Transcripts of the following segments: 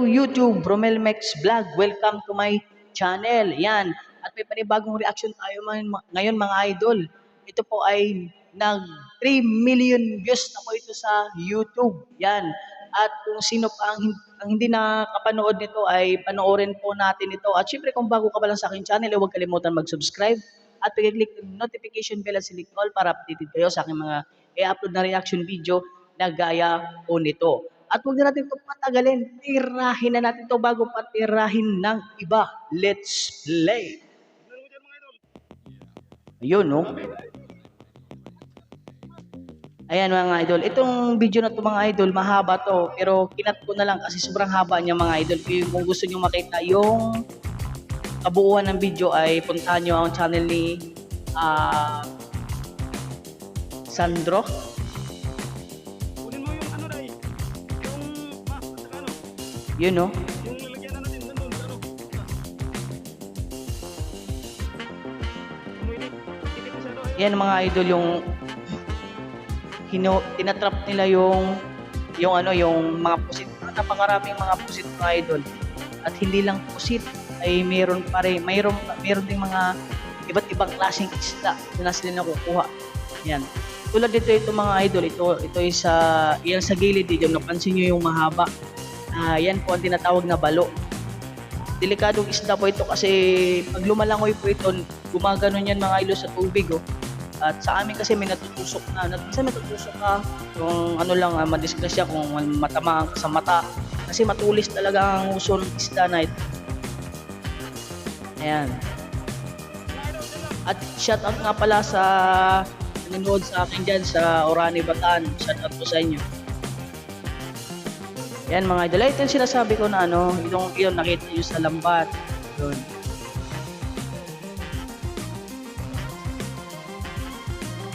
YouTube, Romel Mex Vlog. Welcome to my channel. Yan. At may panibagong reaction tayo ngayon mga idol. Ito po ay nag 3 million views na po ito sa YouTube. Yan. At kung sino pa ang hindi nakapanood nito ay panoorin po natin ito. At syempre kung bago ka pa lang sa aking channel, huwag kalimutan mag-subscribe at pag-click ng notification bell at select all para updated kayo sa aking mga i-upload na reaction video na gaya po nito. At huwag na natin ito patagalin, tirahin na natin ito bago patirahin ng iba. Let's play! Ayun, no? Ayan mga idol, itong video na to mga idol, mahaba to, pero kinat ko na lang kasi sobrang haba niya mga idol. Kung gusto nyo makita yung kabuuan ng video ay puntahan nyo ang channel ni Sandro. Kunin mo yung ano dai. Yung ano? Yun no? Yung lalagyan na natin nandun sa ano. Tikit masyado. Yan mga idol yung tinatrap nila yung mga pusit. Napakaraming mga pusit mga idol. At hindi lang pusit ay mayroon ding mga iba't ibang klaseng isda na sila nakukuha. Yan. Tulad dito ito mga idol, ito ay yan sa gilid dito, napansin niyo yung mahaba. Yan po ang tinatawag na balo. Delikadong isda po ito kasi pag lumalangoy po ito, gumagano yan mga idol sa tubig. Oh. At sa amin kasi may natutusok na. Kasi matutusok ka kung ano lang, madisgrasya kung matamaan ka sa mata. Kasi matulis talaga ang uso ng isda na ito. Ayan. At shout out nga pala sa nanonood sa akin dyan sa Orani, Bataan. Shout out po sa inyo. Yan mga idol. Ito yung sinasabi ko na yung nakita nyo sa lambat. Yun.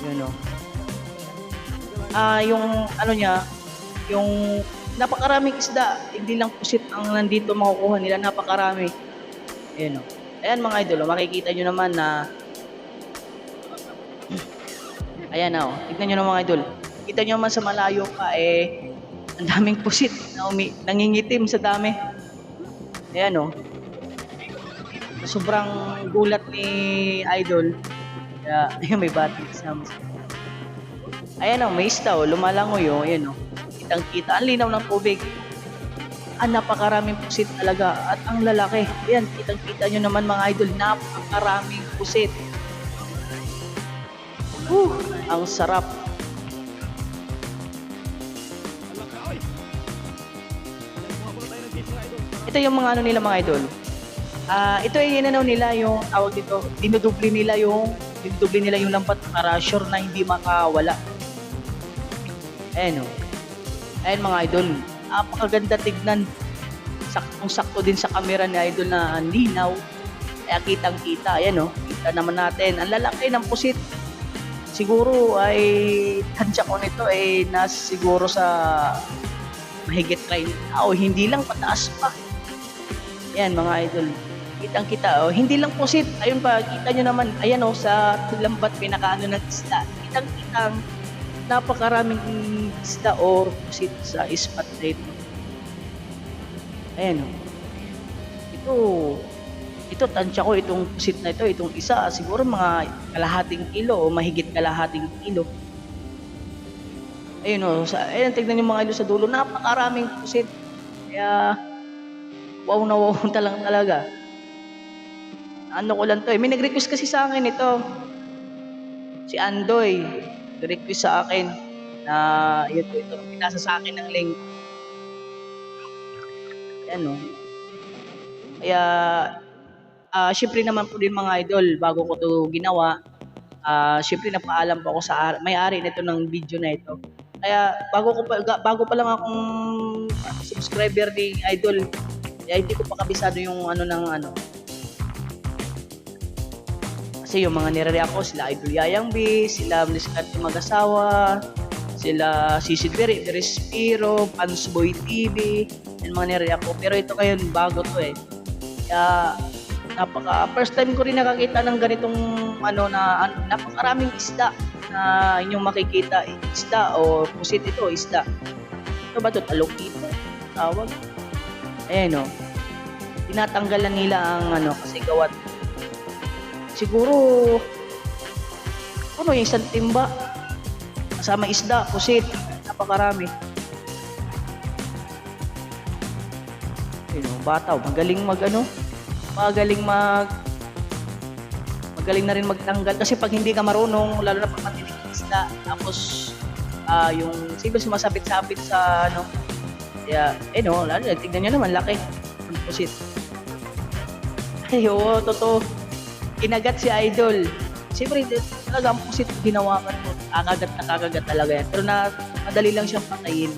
Yun o. Yung yung napakaraming isda. Hindi lang pusit ang nandito makukuha nila. Napakarami. Ayan o. Ayan mga idol. Makikita nyo naman na ayan o. Tignan nyo naman mga idol. Kita nyo naman sa malayo pa ang daming pusit na nangingitim sa dami. Ayan o. Sobrang gulat ni idol. Kaya, ayun, may bati kasama. Ayan o, may isda o, lumalangoy o, ayan o. Kitang-kita, ang linaw ng tubig. Napakaraming pusit talaga. At ang lalaki, ayan, kitang-kita nyo naman mga idol, napakaraming pusit. Ang sarap. Ito yung mga nila mga idol. Ito ay inanaw nila yung tawag dito, dinudubli nila yung lambat para sure na hindi makawala. Ayan o. Ayan mga idol. Napakaganda tignan. Saktong-sakto din sa camera ni idol na linaw. Kaya kitang-kita. Ayan o. Kita naman natin. Ang lalaki ng pusit. Siguro ay tansya ko nito ay siguro sa mahigit 30 o hindi lang pataas pa. Ayan mga idol. Kitang-kita. Oh. Hindi lang pusit. Ayun pa, kita nyo naman. Ayan o, sa lambat pinakaano ng isda. Kitang-kitang napakaraming isda or pusit sa ispat na ito. Ayan o. Ito, tansya ko itong pusit na ito. Itong isa, siguro mga kalahating kilo o mahigit kalahating kilo. Ayun o. Ayan, tignan nyo mga idol sa dulo. Napakaraming pusit. Kaya, wow na wow talaga. Ano ko lang to may nag-request kasi sa akin ito. Si Andoy. Nag-request sa akin na ito pinasa sa akin ng link. Ayan o. Kaya, syempre naman po din mga idol, bago ko to ginawa, syempre napaalam po ako sa may-ari nito ng video na ito. Kaya, bago pa lang akong subscriber ni idol, kaya hindi ko pa kabisado yung kasi yung mga nire-react ko, sila Idol Yayang B, sila Mliskarte Mag-asawa, sila Sisid Respiro, Pansboy TV, yung mga nire-react ko. Pero ito ngayon, bago to Kaya, first time ko rin nakakita ng ganitong napakaraming isda na inyong makikita. Isda o pusit ito, isda. Ito ba ito? Talong ito? Tawag. Ayan o. Tinatanggalan nila ang ano, kasi gawat. Siguro, ano yung isang timba. Kasama isda, pusit. Napakarami. Ayun o, bata o. Magaling mag ano. Magaling magaling na rin magtanggal. Kasi pag hindi ka marunong, lalo na pag matinig ang isda, tapos yung siguro sumasabit-sabit sa ano. Kaya, no, lalo, tignan nyo naman, laki. Ang pusit. Ay, oo, totoo. Kinagat si Idol. Siyempre, talaga ang pusit ginawakan mo. Kakagat talaga yan. Pero madali lang siyang patayin.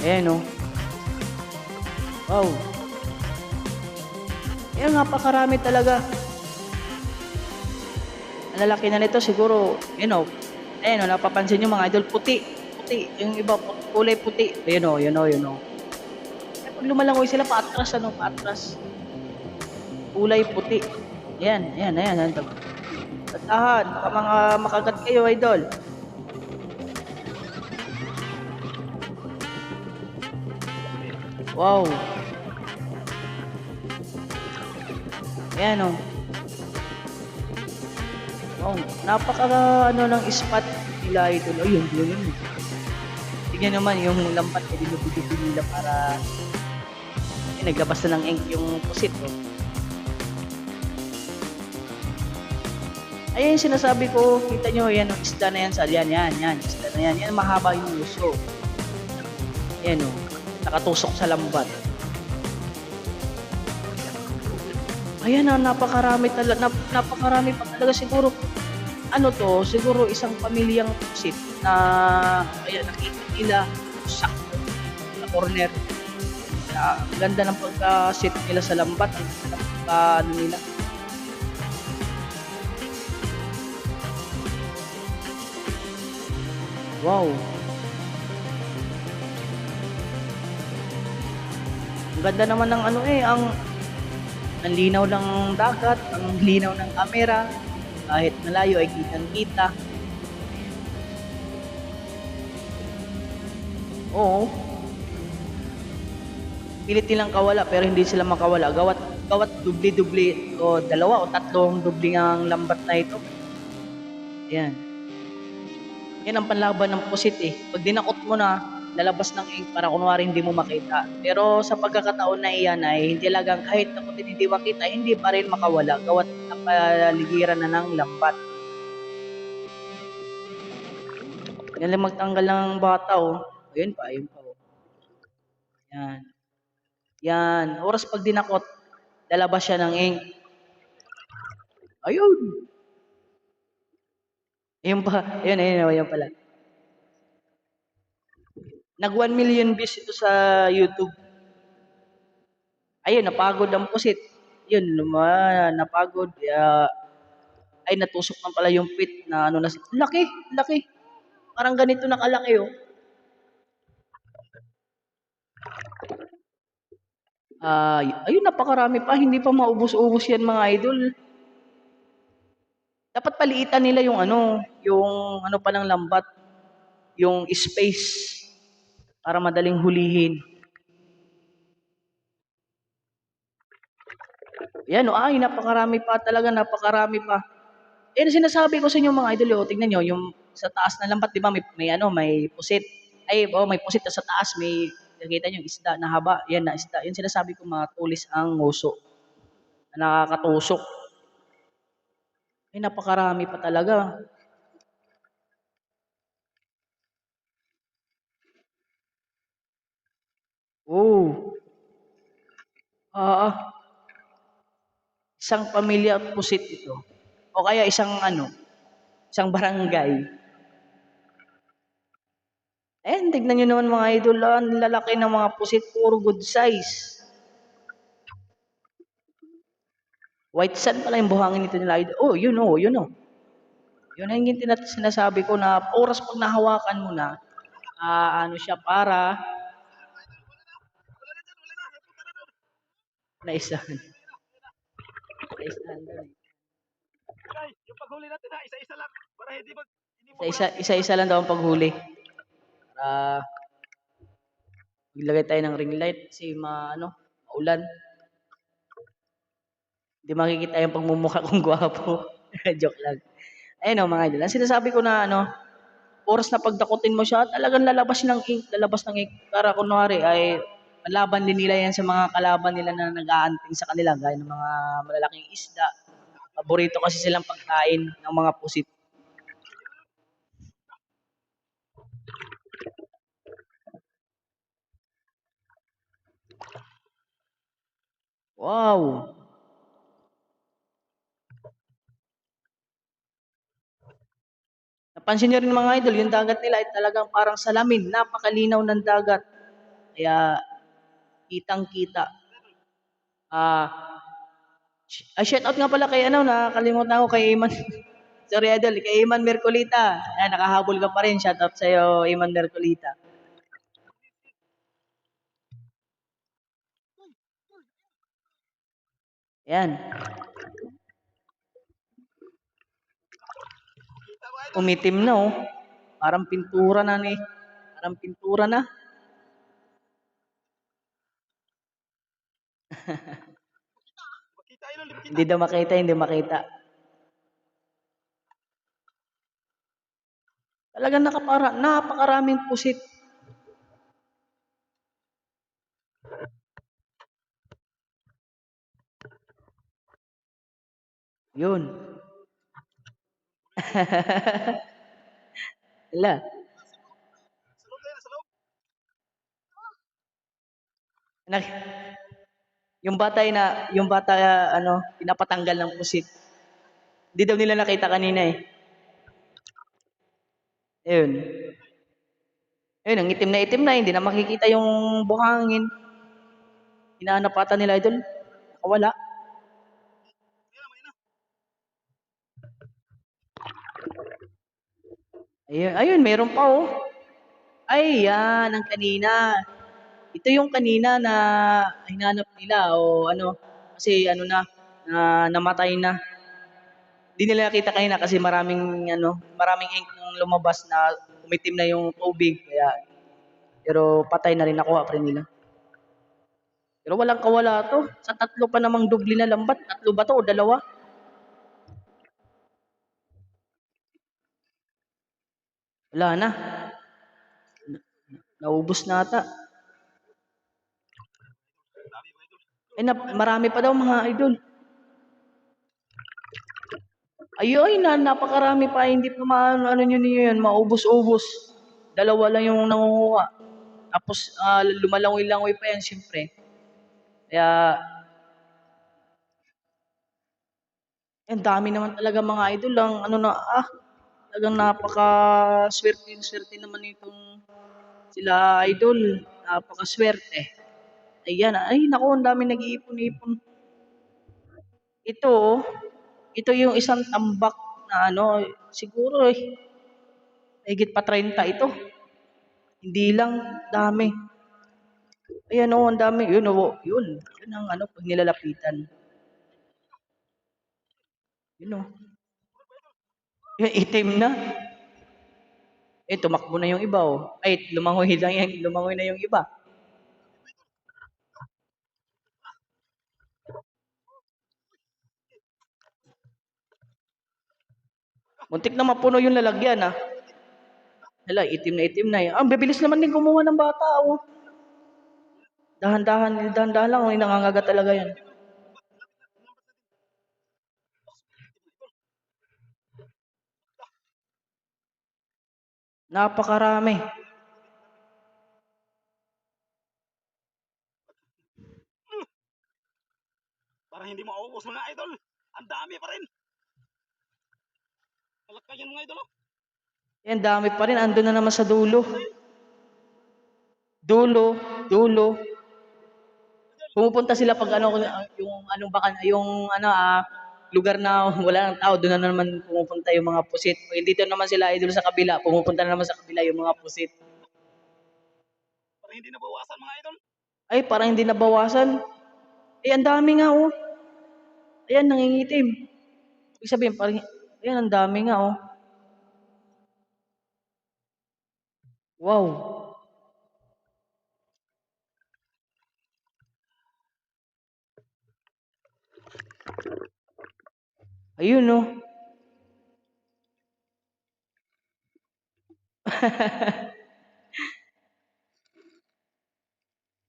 Ayan, no. Wow. Ayan, napakarami talaga. Ang lalaki na nito, siguro, ayan, no, napapansin nyo mga idol, puti. Yung iba, kulay puti. Ayan, no, yun, no. Kaya pag lumalangoy sila, paatras, paatras. Kulay puti. Ayan. Tatahan, baka mga makagat kayo, idol. Wow. Ayan, oh. Wow, napaka ng spot nila idol. Ayun, yun. Tignan naman yung lampat na dinubidibid nila para naglabas na ng ink yung pusit, oh. Ayan yung sinasabi ko, kita nyo, yan, yung isda na yan, yan, isda na yan. Yan, mahaba yung uso. Ayan, oh, nakatusok sa lambat. Ayan na, napakarami pa talaga siguro. Ano to, siguro isang pamilyang pusit na, ayan, nakita nila, sakto, sa corner. Ganda ng pagka-sit nila sa lambat, ano nila. Wow. Ang ganda naman ng ano ang linaw ng dagat, ang linaw ng kamera, kahit malayo ay kitang-kita. Oo. Pilit nilang kawala pero hindi sila makawala. Gawat dubli-dubli o dalawa o tatlong dubli ang lambat na ito. Yan. Yan ang panlaban ng pusit eh. Pag dinakot mo na, lalabas ng ink para kunwari hindi mo makita. Pero sa pagkakataon na iyan ay hindi lagang kahit nakutin hindi makita, hindi pa rin makawala. Gawat napaligiran na ng lambat. Yan lang magtanggal ng bata oh. Ayun pa oh. Yan. Yan. Oras pag dinakot, lalabas siya ng ink. Ayun. Ayun pa. Ayun pala. Nag 1 million views ito sa YouTube. Ayun, napagod ang pusit. Yun, napagod. Ay, natusok na pala yung pit na ano na. Laki. Parang ganito nakalaki oh. Ayun, napakarami pa. Hindi pa maubos-ubos yan mga idol. Dapat paliitan nila yung ano pa ng lambat. Yung space para madaling hulihin. Yan o, napakarami pa talaga, napakarami pa. Sinasabi ko sa inyo mga idol, tingnan nyo, yung sa taas na lambat, di ba, may pusit. May pusit sa taas, may, nakita nyo, isda na haba, yan na isda. Yan sinasabi ko, mga tulis ang nguso na nakakatusok. Napakarami pa talaga. Oh. Isang pamilya pusit ito. O kaya isang barangay. Tignan nyo naman mga idol, ang lalaki ng mga pusit, puro good size. White sand pala yung buhangin nito nila idol. Oh, yun oh. Yun ang sinasabi ko na oras pag nahawakan mo na, ano siya para naisahan. Naisahan doon eh. Ay, yung paghuli natin ha, isa-isa lang. Para hindi Hindi pa wala. Isa-isa lang daw ang paghuli. Para maglagay tayo ng ring light kasi maulan. Hindi makikita yung pagmumukha kong gwapo. Joke lang. Ayun mga idol. Ang sinasabi ko na oras na pagdakutin mo siya, talagang lalabas ng ink. Para kunwari ay malaban din nila yan sa mga kalaban nila na nag-aanting sa kanila, gaya ng mga malalaking isda. Paborito kasi silang pagkain ng mga pusit. Wow! Napansin niyo rin mga idol, yung dagat nila ay talagang parang salamin, napakalinaw ng dagat. Kaya kitang-kita. Ah, shout out nga pala kay nakakalimutan ko kay Iman. Sorry idol, kay Iman Mercolita. Ayan, nakahabol ka pa rin. Shout out sa iyo, Iman Mercolita. Ayan, umitim na oh. Parang pintura na ni. Parang pintura na. Makita idol, di makita. Hindi daw makita, hindi makita. Talagang napakaraming pusit. Yun. Wala. Sa loob tayo, sa loob. Nak- yung bata pinapatanggal ng pusit. Hindi daw nila nakita kanina eh. Ayun. Ayun, ang itim na, hindi na makikita yung buhangin. Hinahanap ata nila idol. Nakawala. Ayun, meron pa oh. Ay, yan, ang kanina. Ito yung kanina na hinanap nila o kasi namatay na. Hindi nila nakita kanina kasi maraming ink nang lumabas na umitim na yung tubig. Pero patay na rin, nakuha pa rin nila. Pero walang kawala to. Sa tatlo pa namang dubli na lambat. Tatlo ba to o dalawa? Wala na. Naubos na ata. Marami pa daw mga idol. Ayun, napakarami pa. Hindi pa maubos-ubos. Dalawa lang yung nangunguha. Tapos lumalangoy-langoy pa yan, siyempre. Kaya, ang dami naman talaga mga idol. Talagang napaka-swerte naman itong sila idol. Napaka-swerte. Ayan, ay naku, ang dami nag-iipon-ipon. Ito, oh, ito yung isang tambak na siguro higit pa 30 ito. Hindi lang, dami. Ayan oh, ang dami. Yun oh, yun. Yun ang pag nilalapitan. Yun oh. Yung itim na. Tumakbo na yung iba oh. Ay, lumangoy na yung iba. Muntik na mapuno yung lalagyan ah. Hala, itim na yan. Ang bibilis naman din kumuha ng bata oh. Dahan-dahan lang, nangangagat talaga yan. Napakarami. Para hindi maubos mga idol. Ang dami pa rin. Malakay yan mga idol. Yan, dami pa rin. Ando na naman sa dulo. Dulo. Pumupunta sila pag lugar na wala ng tao, doon na naman pumupunta yung mga pusit. Pag dito naman sila idol sa kabila, pumupunta na naman sa kabila yung mga pusit. Para hindi nabawasan mga idol. Ay, parang hindi nabawasan. Ay, ang dami nga oh. Ayan, nangingitim. Ibig sabihin, parang, ayan, ang dami nga oh. Wow. Ayun, no?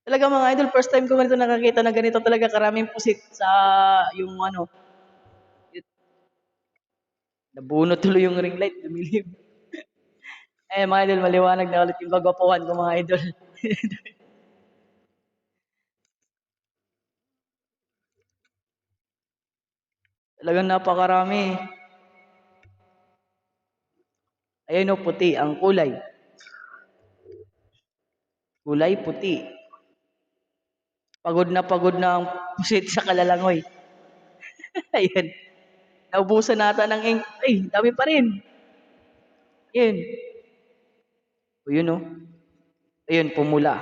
Talaga mga idol, first time ko ganito nakakita na ganito talaga karaming pusit sa yung ano, nabunot tuloy yung ring light, lumilip. Eh mga idol, maliwanag na ulit yung kagwapuhan ko mga idol. Talagang napakarami. Ayun o, puti ang kulay. Kulay puti. Pagod na ang pusit sa kalalangoy. Ayan. Naubusan nata ng ink. Ay, dami pa rin. Ayan. O yun o. Ayun, pumula.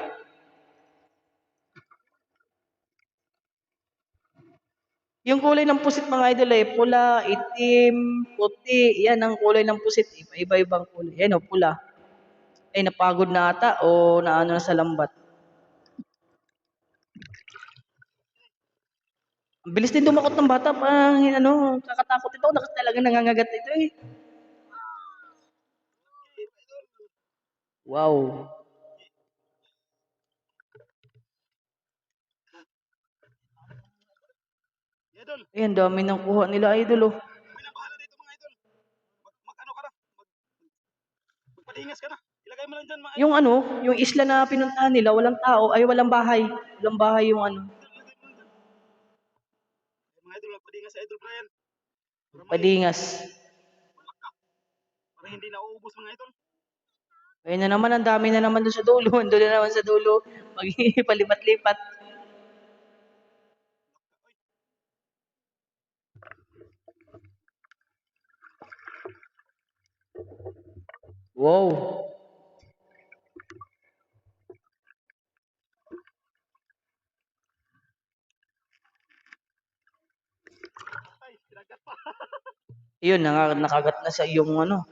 Yung kulay ng pusit mga idol ay pula, itim, puti. Yan ang kulay ng pusit. Iba-ibang kulay. Yan o, pula. Ay, napagod na ata o naano na sa lambat. Ang bilis din dumakot ng bata. Parang ano, kakatakot ito. Talagang nangangagat ito eh. Wow. Idol, Ayan, dami ng kuha nila idol oh. kami na bahala dito mga idol. Mag-ano ka na, magpadingas ka na. Ilagay mo lang dyan mga idol. Yung ano, yung isla na pinuntahan nila, walang tao, ay walang bahay. Walang bahay yung ano, Ilagay mo lang dyan. Mga idol, magpadingas sa idol Brian. Para may Padingas. malaka. Para hindi nauubos mga idol. Ayun na naman, ang dami na naman doon sa dulo. Doon na naman sa dulo. Palipat-lipat. Wow. Ay, tinagat pa. Yun, nakagat na sa iyong ano.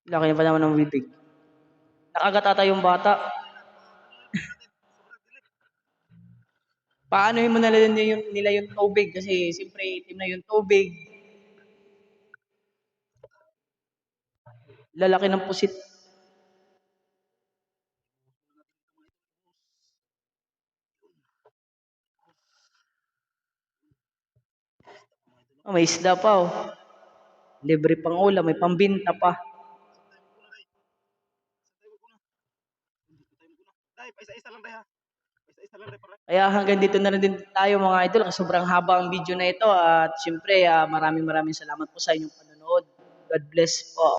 Laki na pa naman ng bibig. Nakagat ata yung bata. Paano mo nila yung tubig? Kasi siyempre itim na yung tubig. Lalaki ng pusit. Oh, may isda pa oh. Libre pang ulam, may pambinta pa. Dai, paisa-isa lang dai ha. Paisa-isa lang dai para. Kaya hanggang dito na rin din tayo mga idol. Sobrang haba ang video na ito. At syempre, maraming salamat po sa inyong panonood. God bless po.